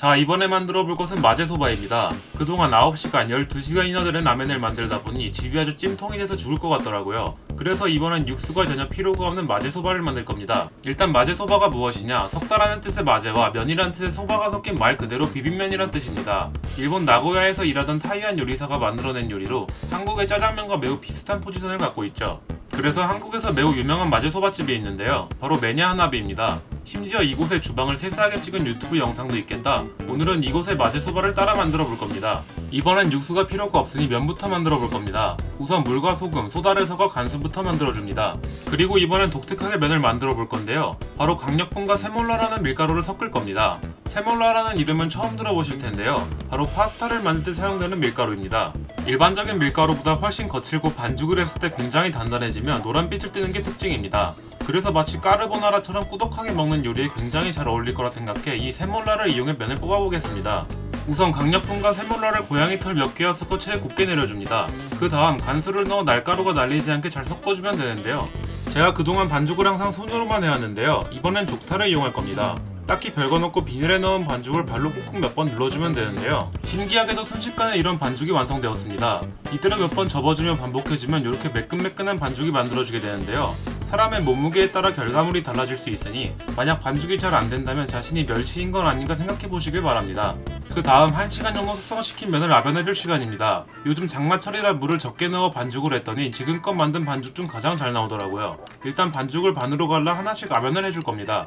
자, 이번에 만들어 볼 것은 마제소바입니다. 그동안 9시간, 12시간이나 되는 라멘을 만들다 보니 집이 아주 찜통이 돼서 죽을 것 같더라고요. 그래서 이번엔 육수가 전혀 필요가 없는 마제소바를 만들 겁니다. 일단 마제소바가 무엇이냐? 석다라는 뜻의 마제와 면이란 뜻의 소바가 섞인 말 그대로 비빔면이란 뜻입니다. 일본 나고야에서 일하던 타이완 요리사가 만들어낸 요리로 한국의 짜장면과 매우 비슷한 포지션을 갖고 있죠. 그래서 한국에서 매우 유명한 마제소바집이 있는데요. 바로 메냐하나비입니다. 심지어 이곳의 주방을 세세하게 찍은 유튜브 영상도 있겠다. 오늘은 이곳의 마제소바를 따라 만들어 볼 겁니다. 이번엔 육수가 필요가 없으니 면부터 만들어 볼 겁니다. 우선 물과 소금, 소다를 섞어 간수부터 만들어 줍니다. 그리고 이번엔 독특하게 면을 만들어 볼 건데요. 바로 강력분과 세몰라라는 밀가루를 섞을 겁니다. 세몰라라는 이름은 처음 들어보실 텐데요. 바로 파스타를 만들 때 사용되는 밀가루입니다. 일반적인 밀가루보다 훨씬 거칠고 반죽을 했을 때 굉장히 단단해지며 노란빛을 띠는 게 특징입니다. 그래서 마치 까르보나라처럼 꾸덕하게 먹는 요리에 굉장히 잘 어울릴 거라 생각해 이 세몰라를 이용해 면을 뽑아보겠습니다. 우선 강력분과 세몰라를 고양이 털 몇 개와 섞어 채 곱게 내려줍니다. 그 다음 간수를 넣어 날가루가 날리지 않게 잘 섞어주면 되는데요. 제가 그동안 반죽을 항상 손으로만 해왔는데요. 이번엔 족탈을 이용할 겁니다. 딱히 별거 넣고 비닐에 넣은 반죽을 발로 꾹꾹 몇 번 눌러주면 되는데요. 신기하게도 순식간에 이런 반죽이 완성되었습니다. 이대로 몇 번 접어주며 반복해주면 이렇게 매끈매끈한 반죽이 만들어지게 되는데요. 사람의 몸무게에 따라 결과물이 달라질 수 있으니 만약 반죽이 잘 안된다면 자신이 멸치인 건 아닌가 생각해보시길 바랍니다. 그 다음 1시간 정도 숙성시킨 면을 아변해줄 시간입니다. 요즘 장마철이라 물을 적게 넣어 반죽을 했더니 지금껏 만든 반죽 중 가장 잘 나오더라고요. 일단 반죽을 반으로 갈라 하나씩 아변을 해줄 겁니다.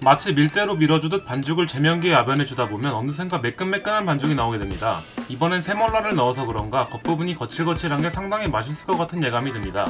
마치 밀대로 밀어주듯 반죽을 제면기에 아변해주다 보면 어느샌가 매끈매끈한 반죽이 나오게 됩니다. 이번엔 세몰라를 넣어서 그런가 겉부분이 거칠거칠한 게 상당히 맛있을 것 같은 예감이 듭니다.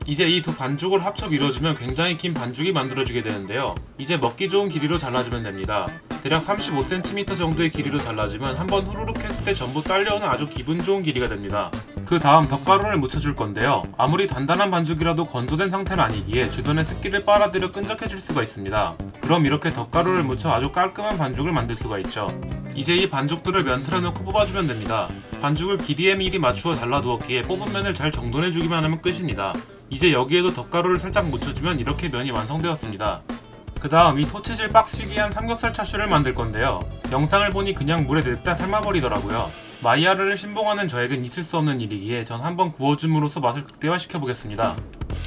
이제 이 두 반죽을 합쳐 밀어주면 굉장히 긴 반죽이 만들어지게 되는데요. 이제 먹기 좋은 길이로 잘라주면 됩니다. 대략 35cm 정도의 길이로 잘라주면 한번 후루룩 했을 때 전부 딸려오는 아주 기분 좋은 길이가 됩니다. 그 다음 덧가루를 묻혀줄 건데요. 아무리 단단한 반죽이라도 건조된 상태는 아니기에 주변에 습기를 빨아들여 끈적해질 수가 있습니다. 그럼 이렇게 덧가루를 묻혀 아주 깔끔한 반죽을 만들 수가 있죠. 이제 이 반죽들을 면틀에 넣고 뽑아주면 됩니다. 반죽을 길이에 미리 맞추어 잘라두었기에 뽑은 면을 잘 정돈해주기만 하면 끝입니다. 이제 여기에도 덧가루를 살짝 묻혀주면 이렇게 면이 완성되었습니다. 그 다음 이 토치질 빡시기한 삼겹살 차슈를 만들 건데요. 영상을 보니 그냥 물에 냅다 삶아버리더라고요. 마이야르를 신봉하는 저에겐 있을 수 없는 일이기에 전 한번 구워줌으로써 맛을 극대화시켜보겠습니다.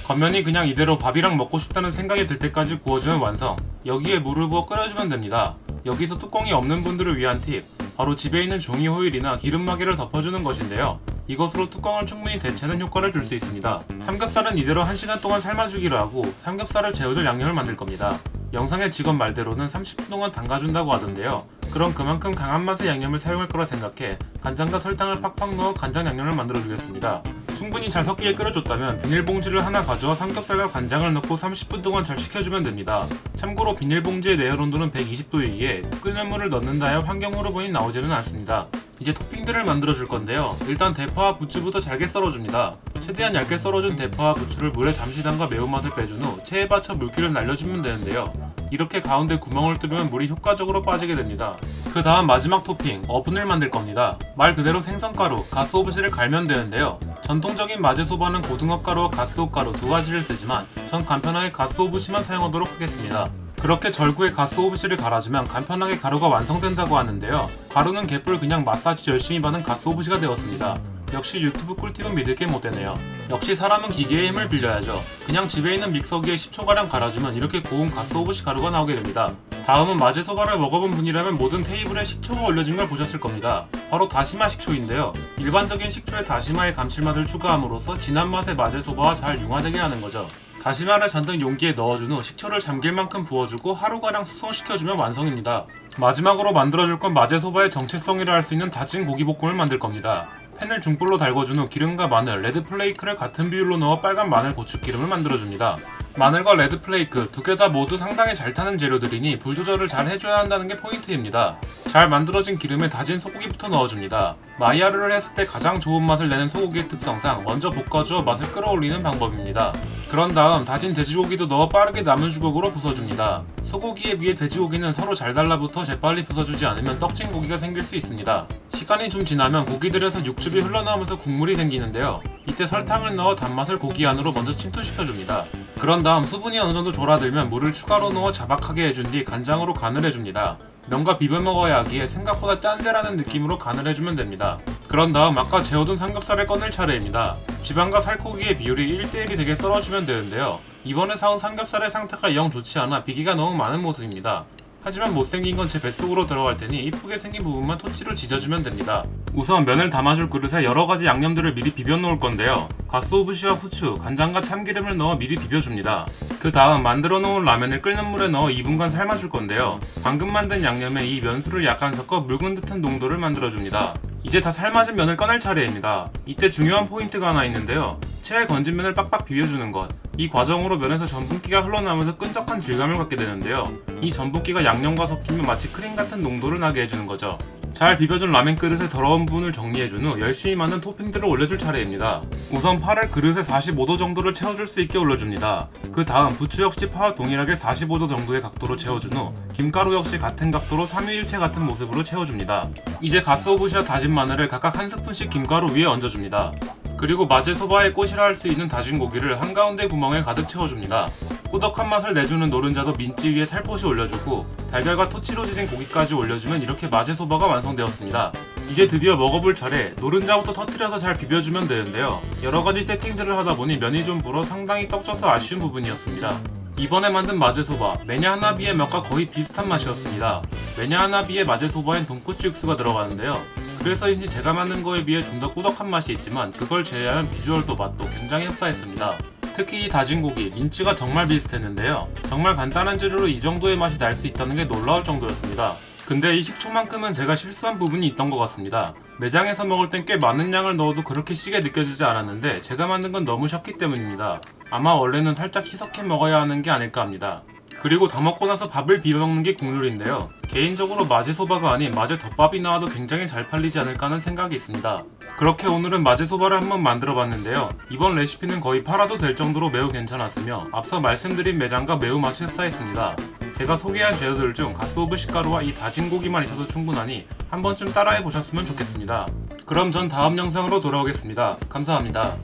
겉면이 그냥 이대로 밥이랑 먹고 싶다는 생각이 들 때까지 구워주면 완성. 여기에 물을 부어 끓여주면 됩니다. 여기서 뚜껑이 없는 분들을 위한 팁, 바로 집에 있는 종이 호일이나 기름마개를 덮어주는 것인데요. 이것으로 뚜껑을 충분히 대체는 효과를 줄 수 있습니다. 삼겹살은 이대로 1시간 동안 삶아주기로 하고 삼겹살을 재워줄 양념을 만들 겁니다. 영상의 직원 말대로는 30분 동안 담가준다고 하던데요. 그럼 그만큼 강한 맛의 양념을 사용할 거라 생각해 간장과 설탕을 팍팍 넣어 간장 양념을 만들어주겠습니다. 충분히 잘 섞이게 끓여줬다면 비닐봉지를 하나 가져와 삼겹살과 간장을 넣고 30분 동안 잘 식혀주면 됩니다. 참고로 비닐봉지의 내열 온도는 120도이기에 끓는 물을 넣는다 하여 환경 호르몬이 나오지는 않습니다. 이제 토핑들을 만들어줄 건데요. 일단 대파와 부추부터 잘게 썰어줍니다. 최대한 얇게 썰어준 대파와 부추를 물에 잠시 담가 매운맛을 빼준 후 체에 받쳐 물기를 날려주면 되는데요. 이렇게 가운데 구멍을 뚫으면 물이 효과적으로 빠지게 됩니다. 그 다음 마지막 토핑, 어분을 만들 겁니다. 말 그대로 생선가루, 가스오부시를 갈면 되는데요. 전통적인 마제소바는 고등어가루와 가스오가루 두 가지를 쓰지만 전 간편하게 가스오부시만 사용하도록 하겠습니다. 그렇게 절구에 가스오부시를 갈아주면 간편하게 가루가 완성된다고 하는데요. 가루는 개뿔 그냥 마사지 열심히 받은 가스오부시가 되었습니다. 역시 유튜브 꿀팁은 믿을 게 못되네요. 역시 사람은 기계의 힘을 빌려야죠. 그냥 집에 있는 믹서기에 10초가량 갈아주면 이렇게 고운 가스오부시 가루가 나오게 됩니다. 다음은 마제소바를 먹어본 분이라면 모든 테이블에 식초가 올려진 걸 보셨을 겁니다. 바로 다시마 식초인데요. 일반적인 식초에 다시마의 감칠맛을 추가함으로써 진한 맛의 마제소바와 잘 융화되게 하는 거죠. 다시마를 잔뜩 용기에 넣어준 후 식초를 잠길 만큼 부어주고 하루가량 숙성시켜주면 완성입니다. 마지막으로 만들어줄 건 마제소바의 정체성이라 할 수 있는 다진 고기볶음을 만들 겁니다. 팬을 중불로 달궈준 후 기름과 마늘, 레드플레이크를 같은 비율로 넣어 빨간 마늘 고추기름을 만들어줍니다. 마늘과 레드플레이크 두 개 다 모두 상당히 잘 타는 재료들이니 불 조절을 잘 해줘야 한다는 게 포인트입니다. 잘 만들어진 기름에 다진 소고기부터 넣어줍니다. 마이야르를 했을 때 가장 좋은 맛을 내는 소고기의 특성상 먼저 볶아주어 맛을 끌어올리는 방법입니다. 그런 다음 다진 돼지고기도 넣어 빠르게 남은 주걱으로 부숴줍니다. 소고기에 비해 돼지고기는 서로 잘 달라붙어 재빨리 부숴주지 않으면 떡진 고기가 생길 수 있습니다. 시간이 좀 지나면 고기들에서 육즙이 흘러나오면서 국물이 생기는데요. 이때 설탕을 넣어 단맛을 고기 안으로 먼저 침투시켜줍니다. 그런 다음 수분이 어느정도 졸아들면 물을 추가로 넣어 자박하게 해준 뒤 간장으로 간을 해줍니다. 면과 비벼 먹어야 하기에 생각보다 짠재라는 느낌으로 간을 해주면 됩니다. 그런 다음 아까 재워둔 삼겹살을 꺼낼 차례입니다. 지방과 살코기의 비율이 1대1이 되게 썰어주면 되는데요. 이번에 사온 삼겹살의 상태가 영 좋지 않아 비기가 너무 많은 모습입니다. 하지만 못생긴 건 제 뱃속으로 들어갈 테니 이쁘게 생긴 부분만 토치로 지져주면 됩니다. 우선 면을 담아줄 그릇에 여러가지 양념들을 미리 비벼 놓을 건데요. 가스오부시와 후추, 간장과 참기름을 넣어 미리 비벼줍니다. 그 다음 만들어 놓은 라면을 끓는 물에 넣어 2분간 삶아줄 건데요. 방금 만든 양념에 이 면수를 약간 섞어 묽은 듯한 농도를 만들어줍니다. 이제 다 삶아진 면을 꺼낼 차례입니다. 이때 중요한 포인트가 하나 있는데요. 체에 건진 면을 빡빡 비벼주는 것. 이 과정으로 면에서 전분기가 흘러나오면서 끈적한 질감을 갖게 되는데요. 이 전분기가 양념과 섞이면 마치 크림 같은 농도를 나게 해주는 거죠. 잘 비벼준 라면 그릇의 더러운 부분을 정리해준 후 열심히 만든 토핑들을 올려줄 차례입니다. 우선 파를 그릇에 45도 정도를 채워줄 수 있게 올려줍니다. 그 다음 부추 역시 파와 동일하게 45도 정도의 각도로 채워준 후 김가루 역시 같은 각도로 삼위일체 같은 모습으로 채워줍니다. 이제 가스오부시와 다진 마늘을 각각 한 스푼씩 김가루 위에 얹어줍니다. 그리고 마제소바의 꽃이라 할 수 있는 다진 고기를 한가운데 구멍에 가득 채워줍니다. 꾸덕한 맛을 내주는 노른자도 민지 위에 살포시 올려주고 달걀과 토치로 지진 고기까지 올려주면 이렇게 마제소바가 완성되었습니다. 이제 드디어 먹어볼 차례. 노른자부터 터트려서 잘 비벼주면 되는데요. 여러가지 세팅들을 하다보니 면이 좀 불어 상당히 떡져서 아쉬운 부분이었습니다. 이번에 만든 마제소바, 메냐하나비의 맛과 거의 비슷한 맛이었습니다. 메냐하나비의 마제소바엔 돈코츠 육수가 들어가는데요. 그래서인지 제가 만든 거에 비해 좀 더 꾸덕한 맛이 있지만 그걸 제외하면 비주얼도 맛도 굉장히 흡사했습니다. 특히 이 다진 고기, 민치가 정말 비슷했는데요. 정말 간단한 재료로 이 정도의 맛이 날 수 있다는 게 놀라울 정도였습니다. 근데 이 식초만큼은 제가 실수한 부분이 있던 것 같습니다. 매장에서 먹을 땐 꽤 많은 양을 넣어도 그렇게 시게 느껴지지 않았는데 제가 만든 건 너무 셨기 때문입니다. 아마 원래는 살짝 희석해 먹어야 하는 게 아닐까 합니다. 그리고 다 먹고 나서 밥을 비벼 먹는 게 국룰인데요. 개인적으로 마제소바가 아닌 마제덮밥이 나와도 굉장히 잘 팔리지 않을까 하는 생각이 있습니다. 그렇게 오늘은 마제소바를 한번 만들어 봤는데요. 이번 레시피는 거의 팔아도 될 정도로 매우 괜찮았으며 앞서 말씀드린 매장과 매우 맛이 흡사했습니다. 제가 소개한 재료들 중 가스오부시 가루와 이 다진 고기만 있어도 충분하니 한 번쯤 따라해 보셨으면 좋겠습니다. 그럼 전 다음 영상으로 돌아오겠습니다. 감사합니다.